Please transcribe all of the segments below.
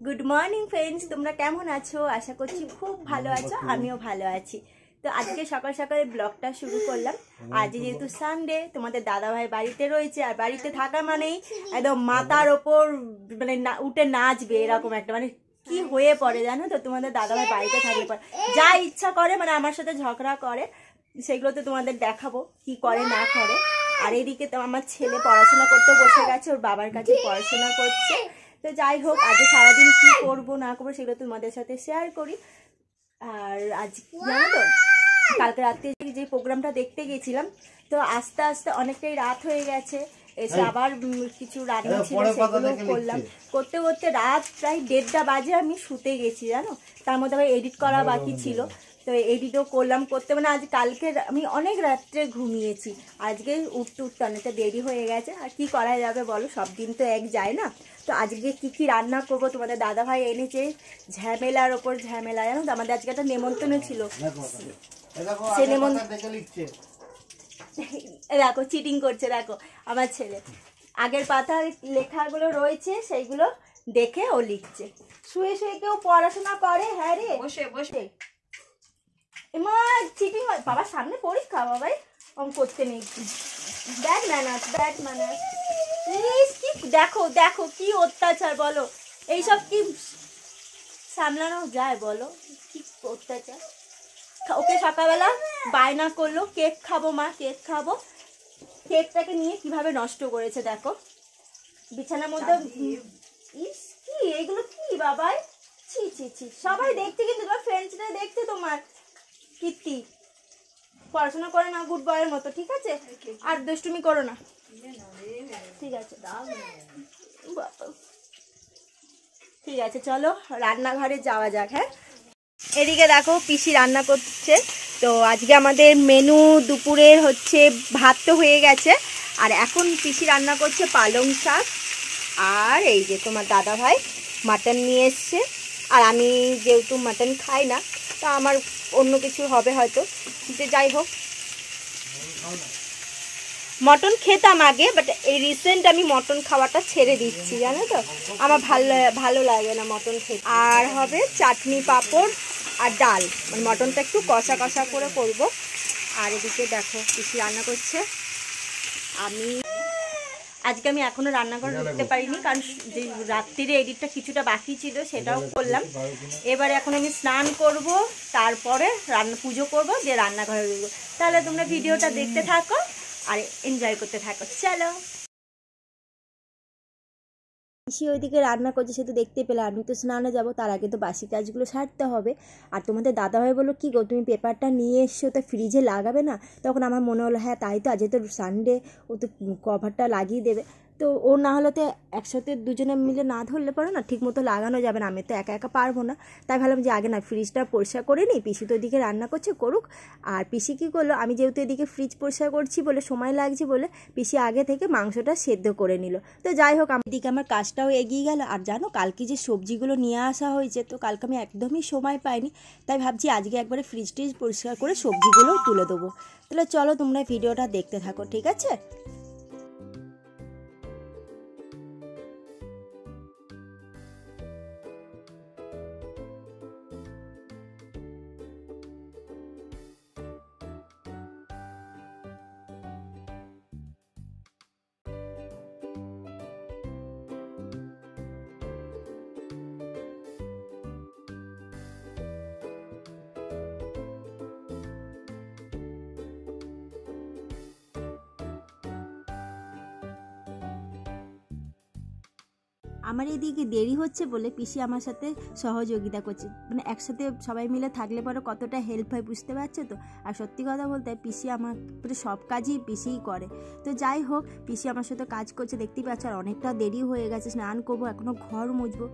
Good morning friends, তোমরা কেমন আছো? আশা করছি খুব ভালো আছো, আমিও ভালো আছি। তো আজকে সকাল সকালে ব্লগটা শুরু করলাম। আজ যেহেতু সানডে, তোমাদের দাদাভাই বাড়িতে রয়েছে, আর বাড়িতে থাকা মানেই একদম মাথার ওপর মানে উঠে নাচবে এরকম একটা মানে কি হয়ে পড়ে জানো তো। তোমাদের দাদাভাই বাড়িতে থাকলে পরে যা ইচ্ছা করে, মানে আমার সাথে ঝগড়া করে, সেগুলো তো তোমাদের দেখাবো কি করে না করে। আর এদিকে তো আমার ছেলে পড়াশোনা করতে বসে গেছে, ওর বাবার কাছে পড়াশোনা করছে। তো যাই হোক, আজকে সারাদিন কি করবো না করবো সেগুলো তোমাদের সাথে শেয়ার করি। আর আজ জানো তো, কালকে রাত্রে যে প্রোগ্রামটা দেখতে গেছিলাম, তো আস্তে আস্তে অনেকটাই রাত হয়ে গেছে। এসে আবার কিছু রান্না ছিল, সেগুলো করলাম। করতে করতে রাত প্রায় 1:30 বাজে আমি শুতে গেছি জানো। তার মধ্যে আবার এডিট করা বাকি ছিল, তো এডিটও করলাম করতে, মানে আজ কালকে আমি অনেক রাত্রে ঘুমিয়েছি। আজকে উঠতে উঠতে অনেকটা দেরি হয়ে গেছে। আর কি করা যাবে বলো, সব দিন তো এক যায় না। তো আজকে কি কি রান্না করবো, তোমাদের দাদাভাই এনেছে ঝামেলার ওপর ঝামেলা জানো তো। আমাদের আজকে একটা নেমন্তন্ন ছিল, সে দেখো চিটিং করছে, দেখো আমার ছেলে আগের পাতার লেখাগুলো রয়েছে সেইগুলো দেখে ও লিখছে। শুয়ে শুয়ে কেউ পড়াশোনা করে? হ্যাঁ রে, বসে বসে এমা চিটিং। বাবার সামনে পরীক্ষা, বাবাই করতে নেই। Bad manners, bad manners. কি দেখো দেখো কি অত্যাচার বলো, এইসব কি সামলানো যায় বলো? কি অত্যাচার। ওকে সকালবেলা বায়না করলো কেক খাবো মা, কেক খাবো। কেকটাকে নিয়ে কিভাবে নষ্ট করেছে দেখো, বিছানার মধ্যে। ইস কি এগুলো কি বাবাই, ছি ছি ছি। সবাই দেখতে, কিন্তু তোমার ফ্রেন্ডসরা দেখতে তোমার কীর্তি। পড়াশোনা করে না গুড বয়ের মতো, ঠিক আছে? আর দুষ্টুমি করো না, ঠিক আছে? ঠিক আছে, চলো রান্নাঘরে যাওয়া যাক। হ্যাঁ, এদিকে দেখো পিসি রান্না করছে। তো আজকে আমাদের মেনু দুপুরের হচ্ছে ভাত তো হয়ে গেছে, আর এখন পিসি রান্না করছে পালং শাক। আর এই যে তোমার দাদা ভাই মাটন নিয়ে এসছে, আর আমি যেহেতু মাটন খাই না, তা আমার অন্য কিছু হবে হয়তো। যে যাই হোক, মটন খেতাম আগে, বাট এই রিসেন্ট আমি মটন খাওয়াটা ছেড়ে দিচ্ছি জানো তো। আমার ভালো লাগে না মটন খেতে। আর হবে চাটনি পাঁপড় আর ডাল, মানে মটনটা একটু কষা কষা করে করব। আর এদিকে দেখো পিসি রান্না করছে। আজকে আমি এখনো রান্নাঘরে ঢুকতে পারিনি, কারণ যে রাত্রিরে এডিটটা কিছুটা বাকি ছিল সেটাও করলাম। এবারে এখন আমি স্নান করব, তারপরে পুজো করব, দিয়ে রান্নাঘরে ঢুকবো। তাহলে তোমরা ভিডিওটা দেখতে থাকো আর এনজয় করতে থাকো, চলো। পিসি ওইদিকে রান্না করছে, সে তো দেখতে পেলে। আমি তো স্নানে যাবো, তার আগে তো বাসি কাজগুলো সারতে হবে। আর তোমাদের দাদাভাই বললো কি গো, তুমি পেপারটা নিয়ে এসছো, তো ফ্রিজে লাগাবে না? তখন আমার মনে হলো হ্যাঁ তাই তো, আজ তো সানডে, ও তো কভারটা লাগিয়ে দেবে। তো ও না হলে তো একসাথে দুজনে মিলে না ধরলে পারো না, ঠিক মতো লাগানো যাবে না। আমি তো একা একা পারবো না। তাই ভাবলাম যে আগে না ফ্রিজটা পরিষ্কার করে নিই। পিসি তো এদিকে রান্না করছে, করুক। আর পিসি কী করলো, আমি যেহেতু এদিকে ফ্রিজ পরিষ্কার করছি বলে সময় লাগছে বলে, পিসি আগে থেকে মাংসটা সেদ্ধ করে নিল। তো যাই হোক, এদিকে আমার কাজটাও এগিয়ে গেল। আর জানো কালকে যে সবজিগুলো নিয়ে আসা হয়েছে, তো কালকে আমি একদমই সময় পাইনি। তাই ভাবছি আজকে একবারে ফ্রিজ ট্রিজ পরিষ্কার করে সবজিগুলোও তুলে দেবো। তাহলে চলো তোমরা ভিডিওটা দেখতে থাকো, ঠিক আছে? আমার এদিকে দেরি হচ্ছে বলে পিসি আমার সাথে সহযোগিতা করছে, মানে একসাথে সবাই মিলে থাকলে পরে কতটা হেল্প হয় বুঝতে পারছো তো। আর সত্যি কথা বলতে পিসি আমার সব কাজই পিসিই করে। তো যাই হোক, পিসি আমার সাথে কাজ করছে দেখতেই পাচ্ছ। আর অনেকটা দেরি হয়ে গেছে, স্নান করবো, এখনও ঘর মুছবো।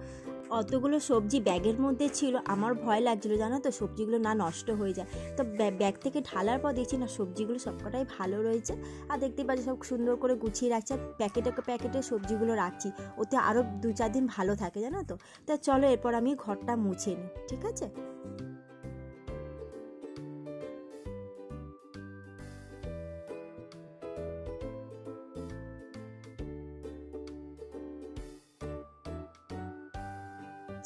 অতগুলো সবজি ব্যাগের মধ্যে ছিল, আমার ভয় লাগছিলো জানো তো সবজিগুলো না নষ্ট হয়ে যায়। তো ব্যাগ থেকে ঢালার পর দেখছি না সবজিগুলো সবকটাই ভালো রয়েছে। আর দেখতেই পাচ্ছি সব সুন্দর করে গুছিয়ে রাখছি, আর প্যাকেটে সবজিগুলো রাখছি, ওতে আরও 2-4 দিন ভালো থাকে জানো তো। তা চলো এরপর আমি ঘরটা মুছে নিই, ঠিক আছে?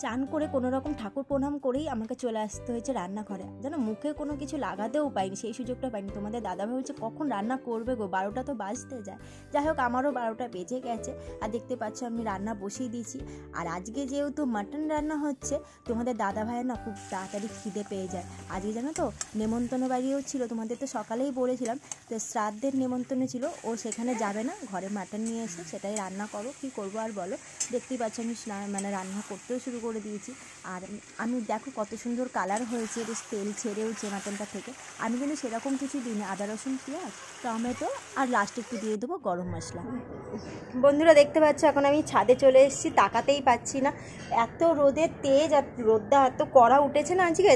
চান করে কোনো রকম ঠাকুর প্রণাম করেই আমাকে চলে আসতে হয়েছে রান্নাঘরে, যেন মুখে কোনো কিছু লাগাতেও পাইনি, সেই সুযোগটা পাইনি। তোমাদের দাদাভাই বলছে কখন রান্না করবে গো, 12টা তো বাজতে যায়। যাই হোক আমারও 12টা বেজে গেছে, আর দেখতে পাচ্ছ আমি রান্না বসিয়ে দিয়েছি। আর আজকে যেহেতু মাটন রান্না হচ্ছে, তোমাদের দাদাভাইয়ের না খুব তাড়াতাড়ি খিদে পেয়ে যায়। আজকে জানো তো নেমন্তন্ন বাড়িও ছিল, তোমাদের তো সকালেই বলেছিলাম, তো শ্রাদ্ধের নেমন্তন্ন ছিল, ও সেখানে যাবে না, ঘরে মাটন নিয়ে এসে সেটাই রান্না করো, কী করবো আর বলো। দেখতেই পাচ্ছ আমি মানে রান্না করতেও শুরু করে দিয়েছি। আর আমি দেখো কত সুন্দর কালার হয়েছে, বেশ তেল ছেড়েওছে মাটনটা থেকে। আমি কিন্তু সেরকম কিছু দিইনি, আদা রসুন পেঁয়াজ টমেটো আর লাস্টে একটু দিয়ে দেবো গরম মশলা। বন্ধুরা দেখতে পাচ্ছ এখন আমি ছাদে চলে এসেছি, তাকাতেই পাচ্ছি না, এত রোদের তেজ আর রোদটা এত কড়া উঠেছে না আজকে।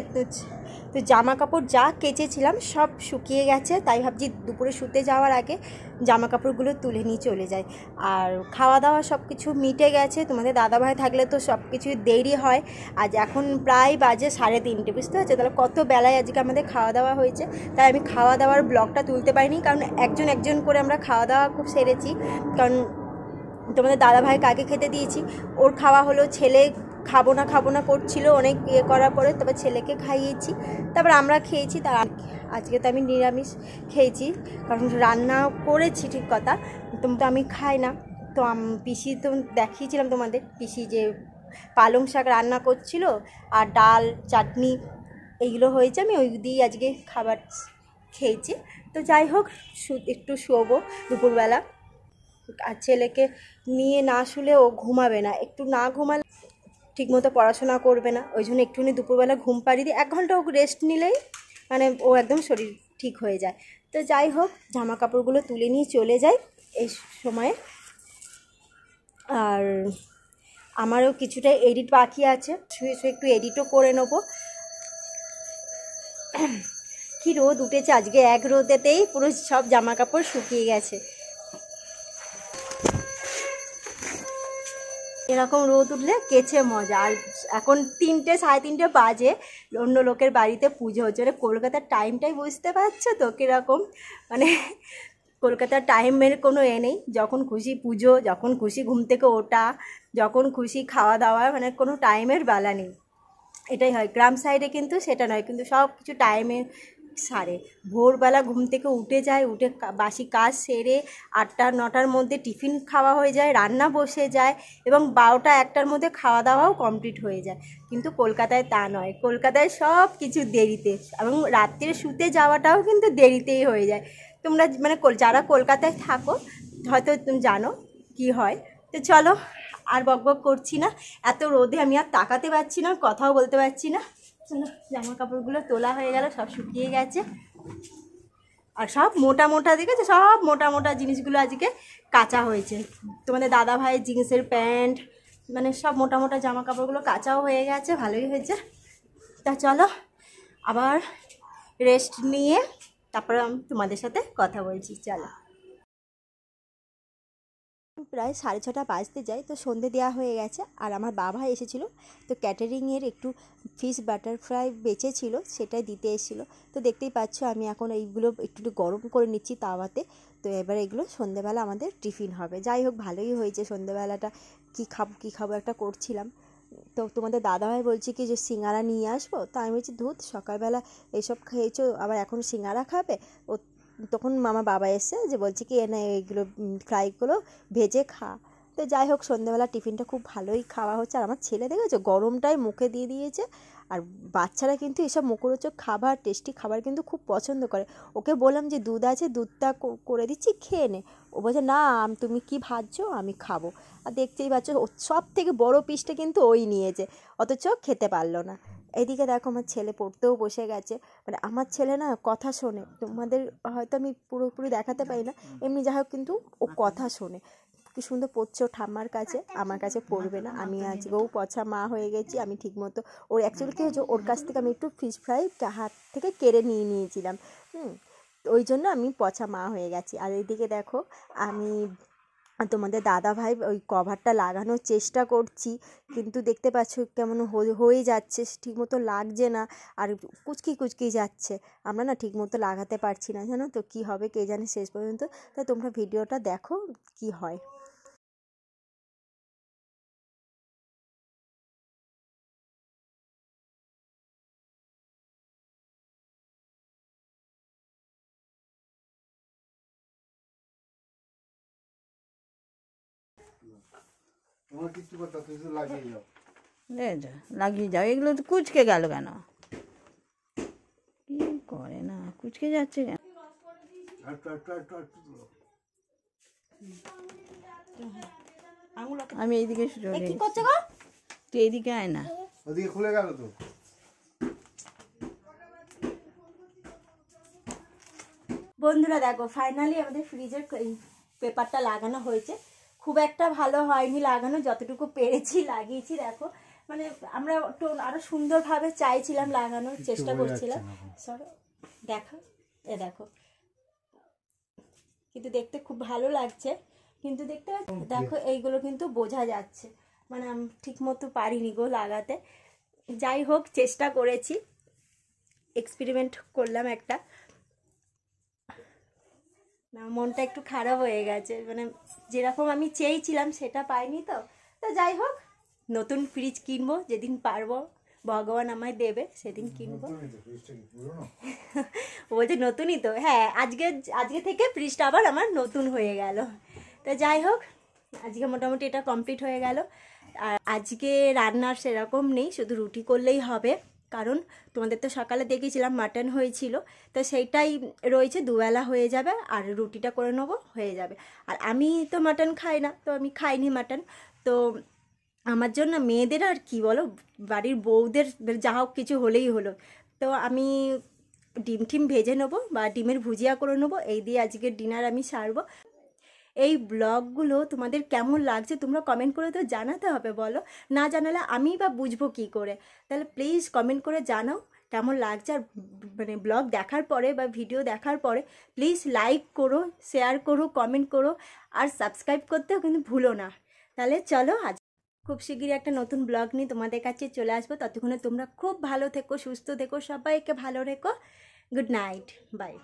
তো জামা কাপড় যা কেচেছিলাম সব শুকিয়ে গেছে, তাই ভাবছি দুপুরে শুতে যাওয়ার আগে জামা কাপড়গুলো তুলে নিয়ে চলে যায়। আর খাওয়া দাওয়া সব কিছু মিটে গেছে, তোমাদের দাদাভাই থাকলে তো সব কিছু দেরি হয়। আজ এখন প্রায় বাজে 3:30, বুঝতে পারছো, তাহলে কত বেলায় আজকে আমাদের খাওয়া দাওয়া হয়েছে। তাই আমি খাওয়া দাওয়ার ব্লগটা তুলতে পারিনি, কারণ একজন একজন করে আমরা খাওয়া দাওয়া খুব সেরেছি। কারণ তোমাদের দাদাভাই কাকে খেতে দিয়েছি, ওর খাওয়া হলো, ছেলে খাবো না করছিল অনেক ইয়ে করার পরে, তবে ছেলেকে খাইয়েছি, তারপর আমরা খেয়েছি। তার আজকে তো আমি নিরামিষ খেয়েছি, কারণ রান্না করেছি ঠিক কথা, তো আমি খাই না। তো পিসি তো দেখিয়েছিলাম তোমাদের, পিসি যে পালং শাক রান্না করছিল আর ডাল চাটনি এইগুলো হয়েছে, আমি ওই দিয়েই আজকে খাবার খেয়েছি। তো যাই হোক একটু শোবো দুপুরবেলা, আর ছেলেকে নিয়ে না শুলে ও ঘুমাবে না, একটু না ঘুমালে ঠিকমতো পড়াশোনা করবে না, ওই জন্য একটুখানি দুপুরবেলা ঘুম পাড়িয়ে দিই, 1 ঘন্টা ও রেস্ট নিলেই মানে ও একদম শরীর ঠিক হয়ে যায়। তো যাই হোক জামা কাপড়গুলো তুলে নিয়ে চলে যাই এই সময়ে। আর আমারও কিছুটা এডিট বাকি আছে, শুয়ে একটু এডিটও করে নেবো। কি রোদ উঠেছে আজকে, এক রোদেতেই পুরো সব জামা কাপড় শুকিয়ে গেছে। এরকম রোদ উঠলে কেচে মজা। আর এখন 3টে 3:30 বাজে, অন্য লোকের বাড়িতে পুজো হচ্ছে, মানে কলকাতার টাইমটাই বুঝতে পারছো তো কীরকম, মানে কলকাতার টাইমের কোনো নেই, যখন খুশি পুজো, যখন খুশি ঘুম থেকে ওঠা, যখন খুশি খাওয়া দাওয়া, মানে কোনো টাইমের বেলা নেই, এটাই হয়। গ্রাম সাইডে কিন্তু সেটা নয়, কিন্তু সব কিছু টাইমে সারে, ভোরবেলা ঘুম থেকে উঠে যায়, উঠে বাসি কাজ সেরে 8টা 9টার মধ্যে টিফিন খাওয়া হয়ে যায়, রান্না বসে যায়, এবং 12টা 1টার মধ্যে খাওয়া দাওয়াও কমপ্লিট হয়ে যায়। কিন্তু কলকাতায় তা নয়, কলকাতায় সব কিছু দেরিতে, এবং রাত্রে শুতে যাওয়াটাও কিন্তু দেরিতেই হয়ে যায়। তোমরা মানে যারা কলকাতায় থাকো হয়তো তুমি জানো কি হয়। তো চলো আর বকবক করছি না, এত রোদে আমি আর তাকাতে পারছি না, কথাও বলতে পারছি না। চলো জামা কাপড়গুলো তোলা হয়ে গেল, সব শুকিয়ে গেছে, আর সব মোটা মোটা দেখেছো, সব মোটা মোটা জিনিসগুলো আজকে কাচা হয়েছে। তোমাদের দাদা ভাইয়ের জিন্সের প্যান্ট, মানে সব মোটা মোটা জামা কাপড়গুলো কাচাও হয়ে গেছে, ভালোই হয়েছে। তা চলো আবার রেস্ট নিয়ে তারপরে আমি তোমাদের সাথে কথা বলছি, চলো। প্রায় 6:30 বাজতে যায়, তো সন্ধে দেওয়া হয়ে গেছে। আর আমার বাবা এসেছিলো, তো ক্যাটারিংয়ের একটু ফিশ বাটারফ্রাই বেঁচেছিল, সেটাই দিতে এসেছিলো। তো দেখতেই পাচ্ছ আমি এখন এইগুলো একটু গরম করে নিচ্ছি তাওয়াতে। তো এবার এগুলো সন্ধেবেলা আমাদের টিফিন হবে। যাই হোক ভালোই হয়েছে, সন্ধেবেলাটা কী খাবো একটা করছিলাম। তো তোমাদের দাদাভাই বলছে কি যে সিঙ্গারা নিয়ে আসবো, তো আমি বলছি ধুত সকালবেলা এসব খেয়েছো, আবার এখন সিঙ্গারা খাবে। ও তখন মামা বাবা এসে যে বলছে কি না এইগুলো ফ্রাইগুলো ভেজে খা। তো যাই হোক সন্ধ্যেবেলা টিফিনটা খুব ভালোই খাওয়া হচ্ছে। আর আমার ছেলে দেখেছো গরমটাই মুখে দিয়ে দিয়েছে। আর বাচ্চারা কিন্তু এসব মুখরোচক খাবার, টেস্টি খাবার কিন্তু খুব পছন্দ করে। ওকে বললাম যে দুধ আছে, দুধটা করে দিচ্ছি খেয়ে নে। ও বলছে না তুমি কি ভাজছো আমি খাবো। আর দেখতেই পাচ্ছ সব থেকে বড় পিসটা কিন্তু ওই নিয়েছে, অথচ খেতে পারলো না। এদিকে দেখো আমার ছেলে পড়তেও বসে গেছে। মানে আমার ছেলে না কথা শোনে, তোমাদের হয়তো আমি পুরোপুরি দেখাতে পারি না, এমনি যা হোক কিন্তু ও কথা শোনে। কি সুন্দর পড়ছে ও ঠাম্মার কাছে, আমার কাছে পড়বে না। আমি আজকেও পছা মা হয়ে গেছি, আমি ঠিকমতো ওর অ্যাকচুয়ালি কী হয়েছে, ওর কাছ থেকে আমি একটু ফিশ ফ্রাই হাত থেকে কেড়ে নিয়েছিলাম, ওই জন্য আমি পছা মা হয়ে গেছি। আর এইদিকে দেখো আমি তোমাদের দাদাভাই ওই কভারটা লাগানোর চেষ্টা করছি, কিন্তু দেখতে পাচ্ছ কেমন হয়ে যাচ্ছে, ঠিকমতো লাগছে না, আর কুচকি যাচ্ছে। আমরা না ঠিকমতো লাগাতে পারছি না, জানো তো কী হবে কে জানে শেষ পর্যন্ত। তাই তোমরা ভিডিওটা দেখো কি হয়। তোমার কিছু কথা তুই শুধু লাগিয়ে যাও। লাগিয়ে যাও, এগুলো তো কুচকে গেল কেন? কি করে না, কুচকে যাচ্ছে কেন? আমি এইদিকে চলে কি করছো গো? তুই এইদিকে আয় না। ওদিকে খুলে গেল তো। বন্ধুরা দেখো ফাইনালি আমাদের ফ্রিজের পেপারটা লাগানো হয়েছে। খুব একটা ভালো হয়নি লাগানো, যতটুকু পেরেছি লাগিয়েছি। দেখো মানে আমরা একটু আরো সুন্দরভাবে চাইছিলাম লাগানোর চেষ্টা করছিলাম। সরো দেখো, দেখো কিন্তু দেখতে খুব ভালো লাগছে, কিন্তু দেখতে দেখো এইগুলো কিন্তু বোঝা যাচ্ছে, মানে আমি ঠিক মতো পারিনি গো লাগাতে। যাই হোক চেষ্টা করেছি, এক্সপেরিমেন্ট করলাম একটা। না মনটা একটু খারাপ হয়ে গেছে, মানে যেরকম আমি চেয়েছিলাম সেটা পাইনি। তো তো যাই হোক নতুন ফ্রিজ কিনবো যেদিন পারবো, ভগবান আমায় দেবে সেদিন কিনবো। ও বলছে নতুনই তো, হ্যাঁ আজকে থেকে ফ্রিজটা আবার আমার নতুন হয়ে গেল। তো যাই হোক আজকে মোটামুটি এটা কমপ্লিট হয়ে গেল। আর আজকে রান্নার সেরকম নেই, শুধু রুটি করলেই হবে, কারণ তোমাদের তো সকালে দেখেছিলাম মাটন হয়েছিল, তো সেইটাই রয়েছে, দুবেলা হয়ে যাবে। আর রুটিটা করে নেবো, হয়ে যাবে। আর আমি তো মাটন খাই না, তো আমি খাইনি মাটন। তো আমার জন্য মেয়েদের আর কি বলো, বাড়ির বউদের যা হোক কিছু হলেই হলো। তো আমি ডিম টিম ভেজে নেবো বা ডিমের ভুজিয়া করে নেবো, এই দিয়ে আজকের ডিনার আমি সারবো। এই ব্লগগুলো তোমাদের কেমন লাগছে তোমরা কমেন্ট করে তো জানাতে হবে, বলো। না জানালে আমি বা বুঝবো কী করে? তাহলে প্লিজ কমেন্ট করে জানাও কেমন লাগছে। আর মানে ব্লগ দেখার পরে বা ভিডিও দেখার পরে প্লিজ লাইক করো, শেয়ার করো, কমেন্ট করো, আর সাবস্ক্রাইব করতেও কিন্তু ভুলো না। তাহলে চলো আজ খুব শিগগিরই একটা নতুন ব্লগ নিয়ে তোমাদের কাছে চলে আসবো। ততক্ষণে তোমরা খুব ভালো থেকো, সুস্থ থেকো, সবাইকে ভালো রেখো। Good night, by.